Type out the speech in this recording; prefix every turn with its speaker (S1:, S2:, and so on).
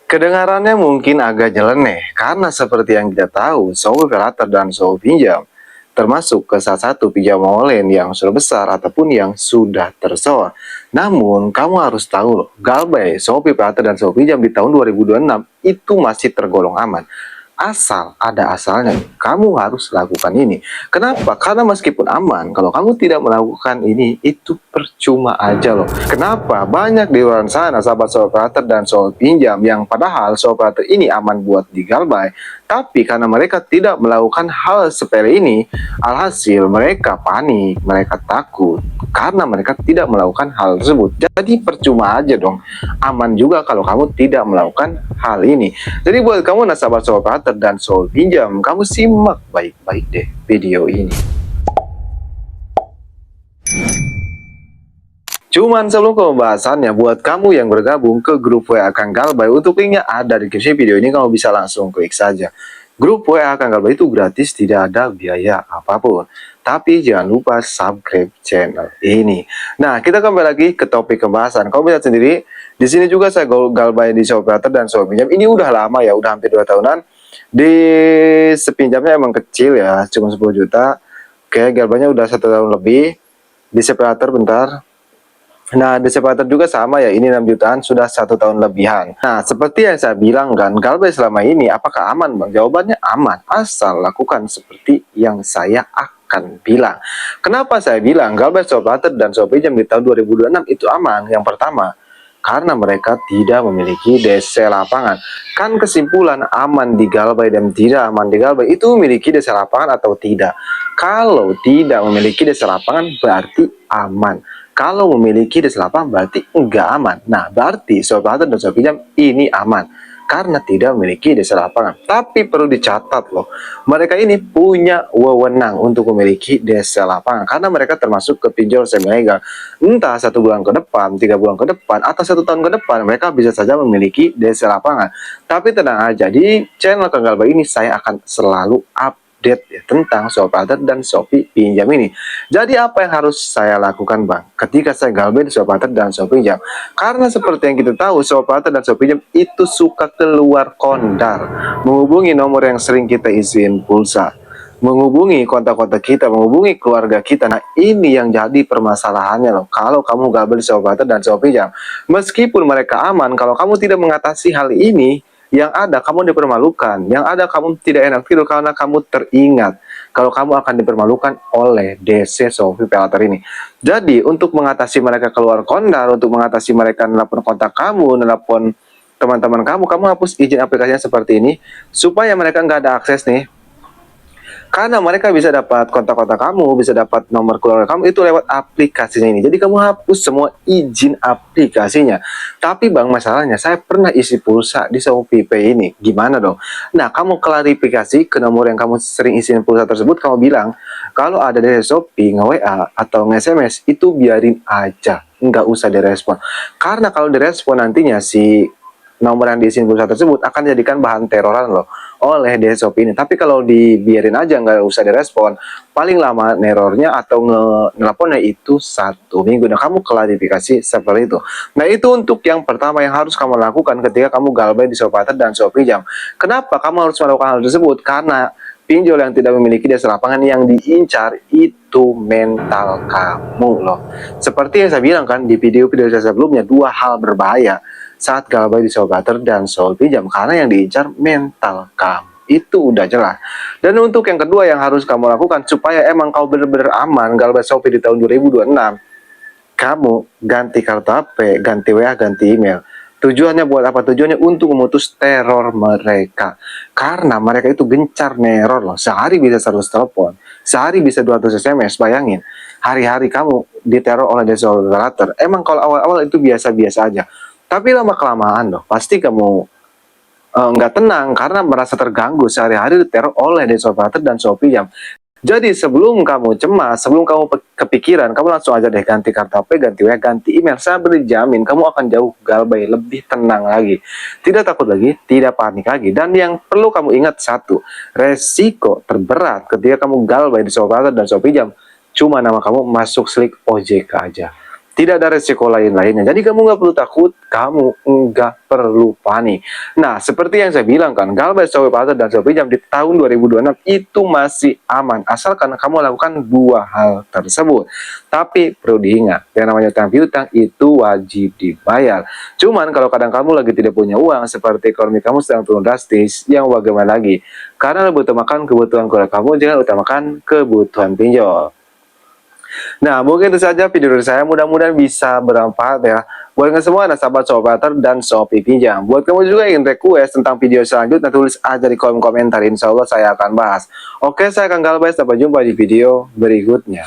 S1: Kedengarannya mungkin agak nyeleneh, karena seperti yang kita tahu, Shopee Paylater dan Shopee Pinjam termasuk ke salah satu pinjam online yang sudah besar ataupun yang sudah tersohor. Namun, kamu harus tahu loh, Galbay, Shopee Paylater dan Shopee Pinjam di tahun 2026 itu masih tergolong aman. Asal ada asalnya, kamu harus lakukan ini. Kenapa? Karena meskipun aman, kalau kamu tidak melakukan ini, itu percuma aja loh. Kenapa? Banyak di luar sana sahabat operator dan soal pinjam yang padahal operator ini aman buat di Galbay, tapi karena mereka tidak melakukan hal sepele ini, alhasil mereka panik, mereka takut karena mereka tidak melakukan hal tersebut. Jadi percuma aja dong. Aman juga kalau kamu tidak melakukan hal ini. Jadi buat kamu nasabah operator dan soal pinjam, kamu simak baik-baik deh video ini. Cuman sebelum ke pembahasannya, buat kamu yang bergabung ke grup WA Kang Galbay, untuk linknya ada di deskripsi video ini, kamu bisa langsung klik saja. Grup WA Kang Galbay itu gratis, tidak ada biaya apapun. Tapi jangan lupa subscribe channel ini. Nah, kita kembali lagi ke topik pembahasan. Kamu bisa sendiri, di sini juga saya Galbay di Shopee Paylater dan Shopee Pinjam. Ini udah lama ya, udah hampir 2 tahunan. Di sepinjamnya emang kecil ya, cuma 10 juta. Kayak Galbaynya udah 1 tahun lebih. Di Shopee Paylater bentar. Nah, di Shopee Paylater juga sama ya, ini 6 jutaan, sudah 1 tahun lebihan. Nah, seperti yang saya bilang kan, Galbay selama ini apakah aman Bang? Jawabannya aman, asal lakukan seperti yang saya akan bilang. Kenapa saya bilang Galbay, Shopee Paylater dan Shopee Pinjam di tahun 2026 itu aman? Yang pertama, karena mereka tidak memiliki DC lapangan. Kan kesimpulan aman di Galbay dan tidak aman di Galbay itu memiliki DC lapangan atau tidak. Kalau tidak memiliki DC lapangan berarti aman. Kalau memiliki DC lapangan berarti enggak aman. Nah, berarti Shopee Paylater dan Shopee Pinjam ini aman karena tidak memiliki DC lapangan. Tapi perlu dicatat loh, mereka ini punya wewenang untuk memiliki DC lapangan karena mereka termasuk ke pinjol semi legal. Entah 1 bulan ke depan, 3 bulan ke depan, atau 1 tahun ke depan, mereka bisa saja memiliki DC lapangan. Tapi tenang aja, di channel Kang Galbay ini saya akan selalu update ya, tentang Shopee Paylater dan Shopee Pinjam ini. Jadi apa yang harus saya lakukan Bang ketika saya Galbay di Shopee Paylater dan Shopee Pinjam? Karena seperti yang kita tahu, Shopee Paylater dan Shopee Pinjam itu suka keluar kondar, menghubungi nomor yang sering kita isiin pulsa, menghubungi kontak-kontak kita, menghubungi keluarga kita. Nah, ini yang jadi permasalahannya loh. Kalau kamu Galbay di Shopee Paylater dan Shopee Pinjam, meskipun mereka aman, kalau kamu tidak mengatasi hal ini, yang ada kamu dipermalukan, yang ada kamu tidak enak tidur karena kamu teringat kalau kamu akan dipermalukan oleh DC Shopee Paylater ini. Jadi untuk mengatasi mereka keluar kondar, untuk mengatasi mereka nelpon kontak kamu, nelpon teman-teman kamu, kamu hapus izin aplikasinya seperti ini supaya mereka nggak ada akses nih. Karena mereka bisa dapat kontak-kontak kamu, bisa dapat nomor keluarga kamu itu lewat aplikasinya ini. Jadi kamu hapus semua izin aplikasinya. Tapi Bang, masalahnya saya pernah isi pulsa di Shopee Pay ini. Gimana dong? Nah, kamu klarifikasi ke nomor yang kamu sering isiin pulsa tersebut, kamu bilang kalau ada dari Shopee nge-WA atau nge-SMS itu biarin aja, nggak usah direspon. Karena kalau direspon nantinya si nomor yang diisiin pulsa tersebut akan dijadikan bahan teroran loh oleh Shopee ini. Tapi kalau dibiarin aja nggak usah direspon, paling lama nerornya atau nge-nelponnya itu 1 minggu. Nah, kamu klarifikasi seperti itu. Nah, itu untuk yang pertama yang harus kamu lakukan ketika kamu Galbay di Shopee Paylater dan Shopee Pinjam. Kenapa kamu harus melakukan hal tersebut? Karena pinjol yang tidak memiliki DC lapangan yang diincar itu mental kamu loh. Seperti yang saya bilang kan di video-video saya sebelumnya, 2 hal berbahaya saat Galbay di Shopee Paylater dan Shopee Pinjam, karena yang diincar mental kamu. Itu udah jelas. Dan untuk yang kedua yang harus kamu lakukan supaya emang kau bener-bener aman Galbay Shopee di tahun 2026, kamu ganti kartu HP, ganti WA, ganti email. Tujuannya buat apa? Tujuannya untuk memutus teror mereka. Karena mereka itu gencar neror loh. Sehari bisa 100 telepon, sehari bisa 200 SMS. Bayangin, hari-hari kamu diteror oleh Shopee Paylater. Emang kalau awal-awal itu biasa-biasa aja. Tapi lama-kelamaan loh, pasti kamu nggak tenang karena merasa terganggu sehari-hari diteror oleh Shopee Paylater dan Shopee Pinjam. Jadi sebelum kamu cemas, sebelum kamu kepikiran, kamu langsung aja deh ganti kartu HP, ganti WA, ganti email. Saya berjamin kamu akan jauh Galbay, lebih tenang lagi. Tidak takut lagi, tidak panik lagi. Dan yang perlu kamu ingat satu, resiko terberat ketika kamu Galbay di Shopee Paylater dan Shopee Pinjam, cuma nama kamu masuk slik OJK aja. Tidak ada resiko lain-lainnya. Jadi kamu nggak perlu takut, kamu nggak perlu panik. Nah, seperti yang saya bilang kan, Galbay, Shopee Patar, dan Shopee Jam di tahun 2026 itu masih aman, asalkan kamu lakukan dua hal tersebut. Tapi perlu diingat, yang namanya utang piutang itu wajib dibayar. Cuman kalau kadang kamu lagi tidak punya uang, seperti ekonomi kamu sedang turun drastis, yang bagaimana lagi? Karena lebih utamakan kebutuhan keluarga kamu, jangan utamakan kebutuhan pinjol. Nah, mungkin itu saja video dari saya. Mudah-mudahan bisa bermanfaat ya. Buat kalian semua, nasabah Shopee Patar dan Shopee Pinjam. Buat kamu juga yang ingin request tentang video selanjutnya, tulis aja di kolom komentar. Insya Allah saya akan bahas. Oke, saya Kang Galbay. Sampai jumpa di video berikutnya.